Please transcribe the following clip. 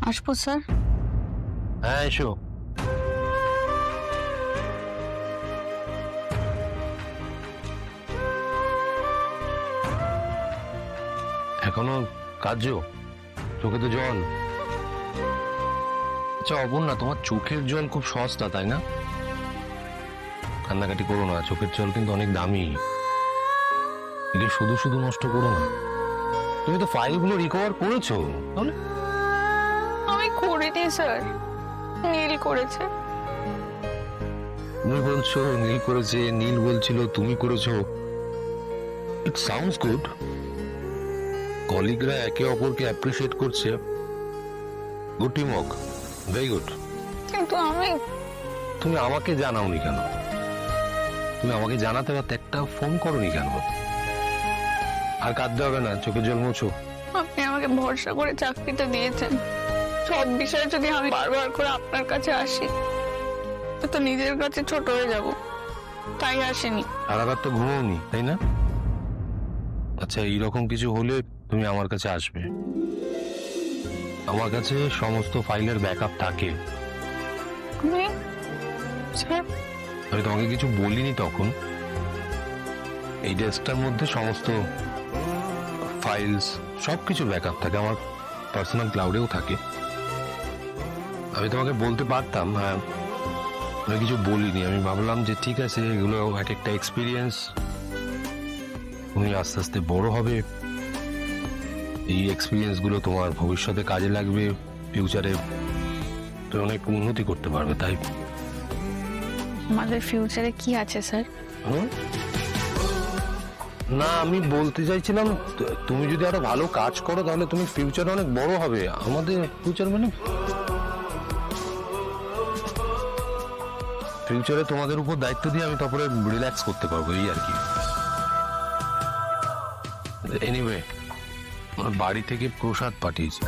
আসবো স্যার। হ্যাঁ এসো। এখনো কাজও, চোখে তো জল। আচ্ছা অপর্ণা, তোমার চোখের জল খুব সস্তা তাই না? কান্নাকাটি করো না, চোখের জল কিন্তু অনেক দামি। এটা শুধু শুধু নষ্ট করো না। তুমি তো ফাইলগুলো রিকভার করেছো তাহলে? আমি করিনি স্যার, নীল করেছে। তুমি বলছো নীল করেছে, নীল বলছিল তুমি করেছো। It sounds good. কলিগরা একে অপরকে অ্যাপ্রিশিয়েট করছে। Good team work, very good. কিন্তু তুমি আমাকে জানাওনি কেন? তুমি আমাকে জানাতে পারতে, একটা ফোন করোনি কেন? আর কাঁদতে হবে না, চোখের জল মোছো। আপনি আমাকে ভরসা করে চাকরিটা দিয়েছেন। সব বিষয়ে যদি আমি বারবার করে আপনার কাছে আসি তো নিজের কাছে ছোট হয়ে যাব, তাই আসেনি। আর আবার তো ঘুমোনি তাই না? আচ্ছা এইরকম কিছু হলে তুমি আমার কাছে আসবে। আমার কাছে সমস্ত ফাইলের ব্যাকআপ থাকে। স্যার, আমি তোমাকে কিছু বলিনি তখন। এই ডেস্কটার মধ্যে সমস্ত ফাইলস সবকিছু ব্যাকআপ থাকে, আমার পার্সোনাল ক্লাউডেও থাকে। আমি তোমাকে বলতে পারতাম, হ্যাঁ আমি কিছু বলিনি। আমি ভাবলাম যে ঠিক আছে, এগুলো এক একটা এক্সপিরিয়েন্স, তুমি আস্তে আস্তে বড় হবে, এই এক্সপিরিয়েন্স গুলো তোমার ভবিষ্যতে কাজে লাগবে, ফিউচারে তুমি অনেক উন্নতি করতে পারবে। তাই আমাদের ফিউচারে কি আছে স্যার? না, আমি বলতে চাইছিলাম তুমি যদি আরো ভালো কাজ করো তাহলে তুমি ফিউচারে অনেক বড় হবে। আমাদের ফিউচার মানে ফিউচারে তোমাদের উপর দায়িত্ব দিয়ে আমি তারপরে রিল্যাক্স করতে পারবো, এই আর কি। এনিওয়ে, আমার বাড়ি থেকে প্রসাদ পাঠিয়েছি।